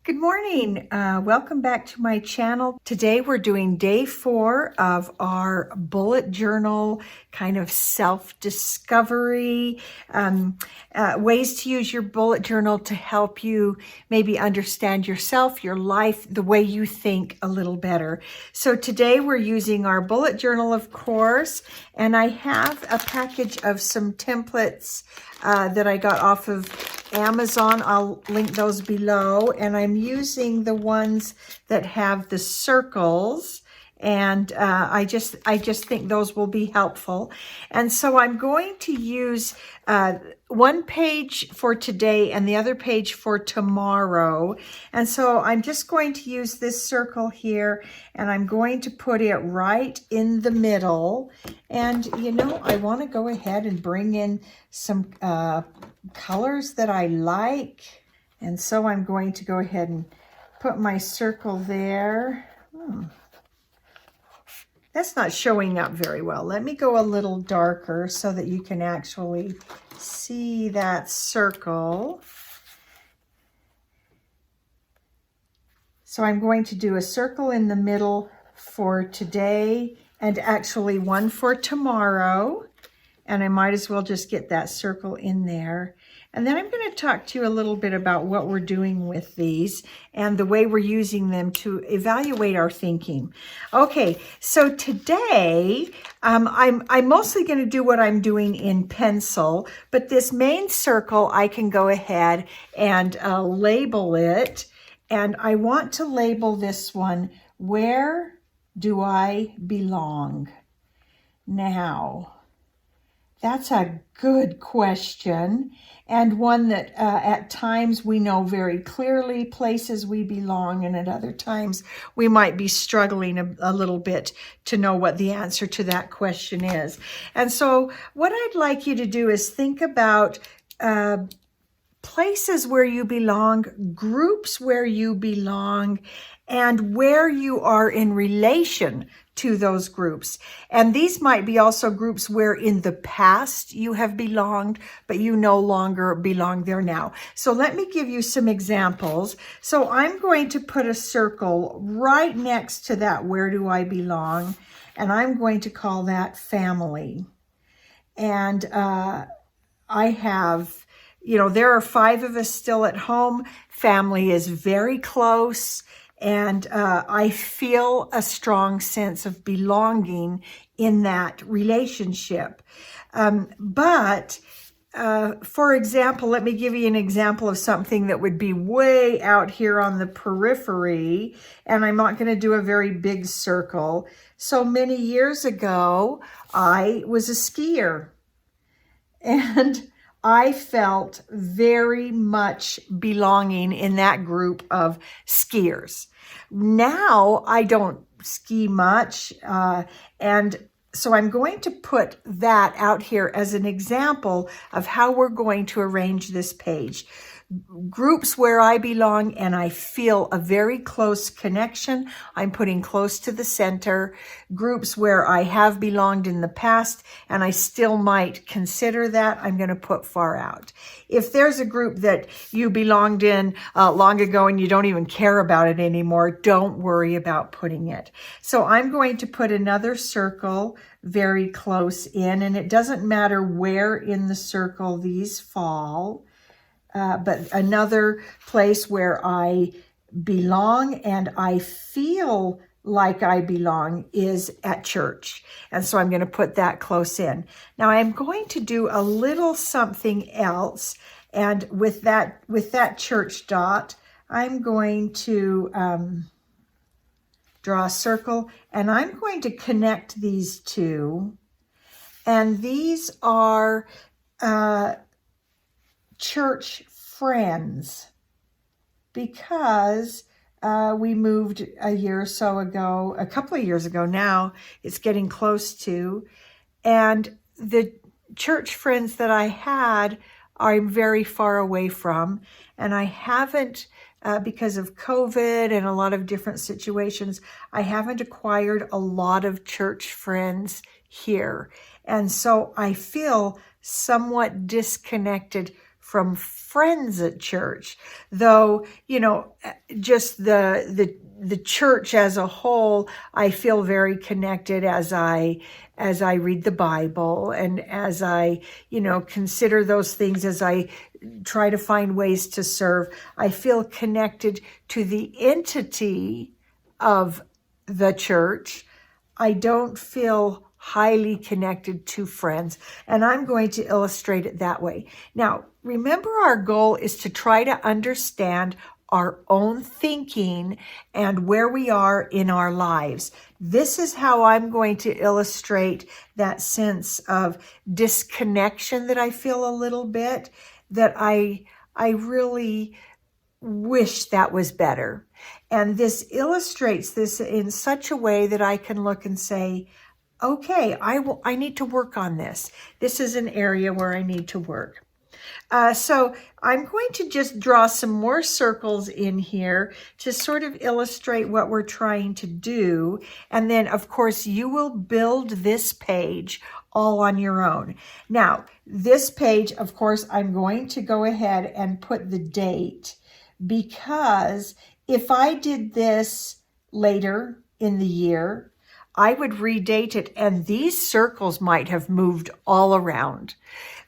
Good morning. Welcome back to my channel. Today we're doing day 4 of our bullet journal kind of self-discovery, ways to use your bullet journal to help you maybe understand yourself, your life, the way you think a little better. So today we're using our bullet journal, of course, and I have a package of some templates that I got off of Amazon. I'll link those below, and I'm using the ones that have the circles, and I just think those will be helpful. And so I'm going to use one page for today and the other page for tomorrow. And so I'm just going to use this circle here, and I'm going to put it right in the middle. And you know, I want to go ahead and bring in some colors that I like. And so I'm going to go ahead and put my circle there. That's not showing up very well. Let me go a little darker so that you can actually see that circle. So I'm going to do a circle in the middle for today and actually one for tomorrow. And I might as well just get that circle in there. And then I'm going to talk to you a little bit about what we're doing with these and the way we're using them to evaluate our thinking. Okay, so today I'm mostly going to do what I'm doing in pencil, but this main circle I can go ahead and label it. And I want to label this one, where do I belong? Now, that's a good question, and one that at times we know very clearly places we belong, and at other times we might be struggling a little bit to know what the answer to that question is. And so what I'd like you to do is think about places where you belong, groups where you belong, and where you are in relation to those groups. And these might be also groups where in the past you have belonged, but you no longer belong there now. So let me give you some examples. So I'm going to put a circle right next to that, where do I belong? And I'm going to call that family. And I have, you know, there are 5 of us still at home. Family is very close. And I feel a strong sense of belonging in that relationship. But for example, let me give you an example of something that would be way out here on the periphery. And I'm not going to do a very big circle. So many years ago, I was a skier. And I felt very much belonging in that group of skiers. Now I don't ski much, and so I'm going to put that out here as an example of how we're going to arrange this page. Groups where I belong and I feel a very close connection, I'm putting close to the center. Groups where I have belonged in the past and I still might consider that, I'm going to put far out. If there's a group that you belonged in long ago and you don't even care about it anymore, don't worry about putting it. So I'm going to put another circle very close in, and it doesn't matter where in the circle these fall. But another place where I belong and I feel like I belong is at church. And so I'm going to put that close in. Now I'm going to do a little something else. And with that church dot, I'm going to draw a circle, and I'm going to connect these two. And these are church friends, because we moved a year or so ago, a couple of years ago now, it's getting close to, and the church friends that I had I'm very far away from, and I haven't, because of COVID and a lot of different situations, I haven't acquired a lot of church friends here. And so I feel somewhat disconnected from friends at church, though, you know, just the church as a whole, I feel very connected as I read the Bible and as I, you know, consider those things, as I try to find ways to serve. I feel connected to the entity of the church. I don't feel highly connected to friends, and I'm going to illustrate it that way. Now, remember, our goal is to try to understand our own thinking and where we are in our lives. This is how I'm going to illustrate that sense of disconnection that I feel a little bit, that I really wish that was better. And this illustrates this in such a way that I can look and say, okay, I need to work on this. This is an area where I need to work. So I'm going to just draw some more circles in here to sort of illustrate what we're trying to do. And then, of course, you will build this page all on your own. Now, this page, of course, I'm going to go ahead and put the date, because if I did this later in the year, I would redate it, and these circles might have moved all around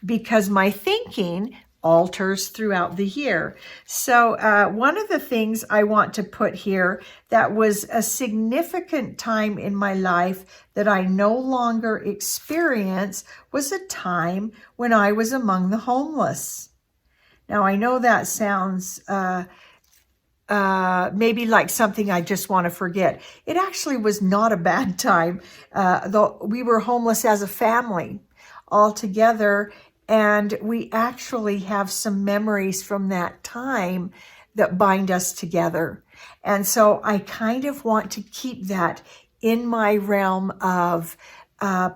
because my thinking alters throughout the year. So one of the things I want to put here that was a significant time in my life that I no longer experience was a time when I was among the homeless. Now, I know that sounds maybe like something I just want to forget. It actually was not a bad time, though we were homeless as a family all together, and we actually have some memories from that time that bind us together. And so I kind of want to keep that in my realm of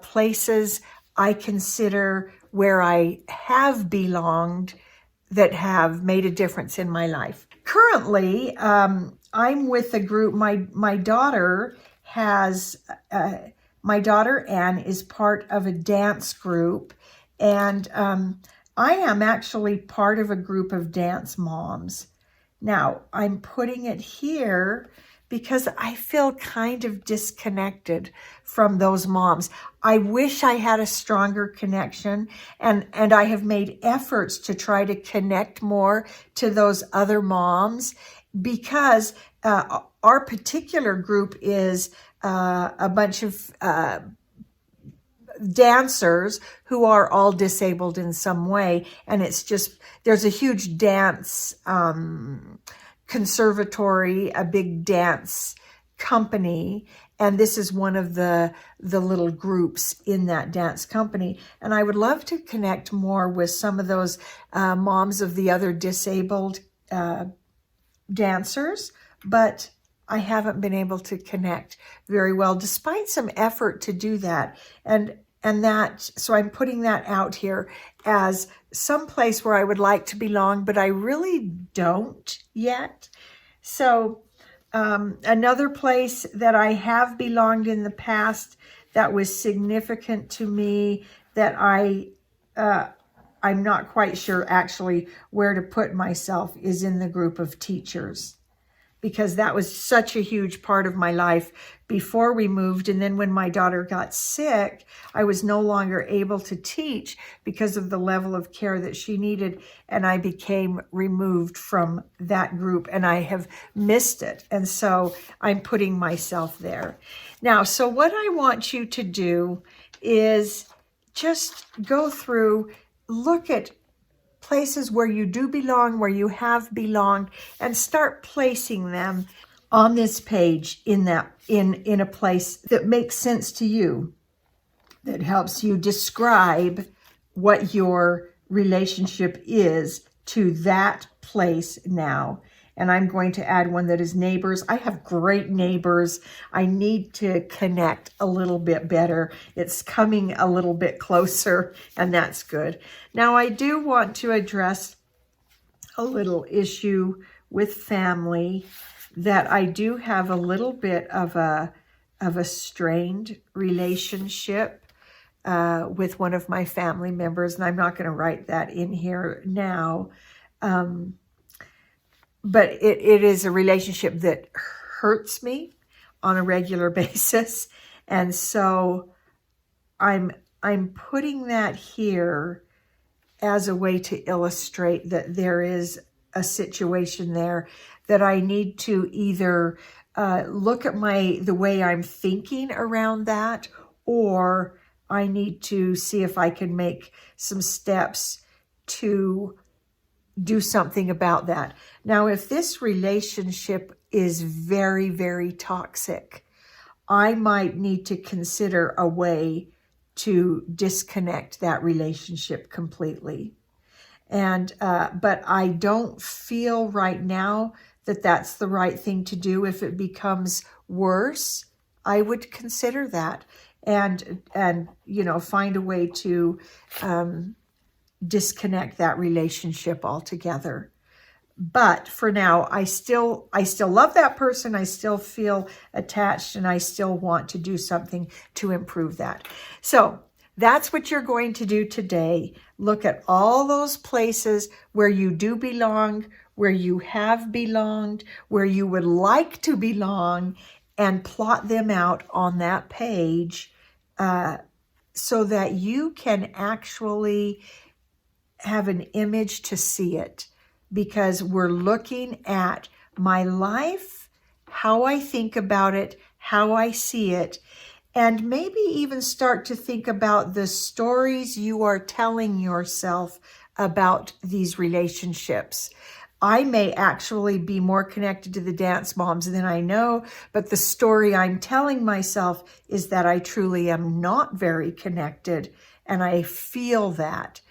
places I consider where I have belonged that have made a difference in my life. Currently, I'm with a group. My daughter Anne is part of a dance group, and I am actually part of a group of dance moms. Now, I'm putting it here because I feel kind of disconnected from those moms. I wish I had a stronger connection, and I have made efforts to try to connect more to those other moms, because our particular group is a bunch of dancers who are all disabled in some way, and it's just, there's a huge dance conservatory, a big dance company, and this is one of the little groups in that dance company. And I would love to connect more with some of those moms of the other disabled dancers, but I haven't been able to connect very well, despite some effort to do that. And so I'm putting that out here as some place where I would like to belong, but I really don't yet. So another place that I have belonged in the past that was significant to me, that I'm not quite sure actually where to put myself, is in the group of teachers, because that was such a huge part of my life before we moved. And then when my daughter got sick, I was no longer able to teach because of the level of care that she needed. And I became removed from that group, and I have missed it. And so I'm putting myself there. Now, so what I want you to do is just go through, look at places where you do belong, where you have belonged, and start placing them on this page in a place that makes sense to you, that helps you describe what your relationship is to that place now. And I'm going to add one that is neighbors. I have great neighbors. I need to connect a little bit better. It's coming a little bit closer, and that's good. Now, I do want to address a little issue with family, that I do have a little bit of a strained relationship with one of my family members, and I'm not going to write that in here now. But it is a relationship that hurts me on a regular basis. And so I'm putting that here as a way to illustrate that there is a situation there that I need to either look at the way I'm thinking around that, or I need to see if I can make some steps to do something about that. Now, if this relationship is very, very toxic, I might need to consider a way to disconnect that relationship completely. And but I don't feel right now that that's the right thing to do. If it becomes worse, I would consider that and find a way to disconnect that relationship altogether. But for now, I still love that person. I still feel attached, and I still want to do something to improve that. So that's what you're going to do today. Look at all those places where you do belong, where you have belonged, where you would like to belong, and plot them out on that page so that you can actually have an image to see it. Because we're looking at my life, how I think about it, how I see it, and maybe even start to think about the stories you are telling yourself about these relationships. I may actually be more connected to the dance moms than I know, but the story I'm telling myself is that I truly am not very connected, and I feel that.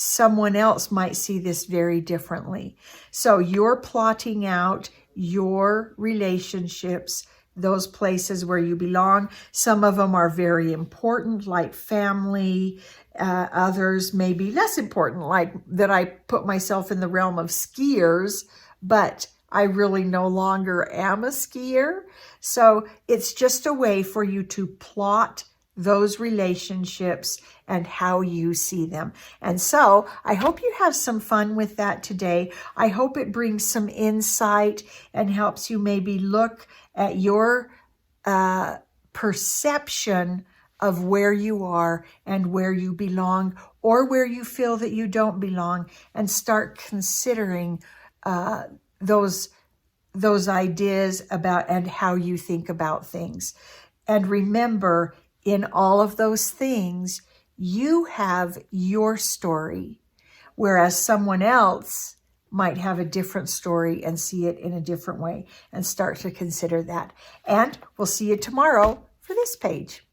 Someone else might see this very differently. So you're plotting out your relationships, those places where you belong. Some of them are very important, like family. Others may be less important, like that I put myself in the realm of skiers, but I really no longer am a skier. So it's just a way for you to plot those relationships and how you see them. And so I hope you have some fun with that today. I hope it brings some insight and helps you maybe look at your perception of where you are and where you belong, or where you feel that you don't belong, and start considering those ideas about and how you think about things. And remember, in all of those things, you have your story, whereas someone else might have a different story and see it in a different way, and start to consider that. And we'll see you tomorrow for this page.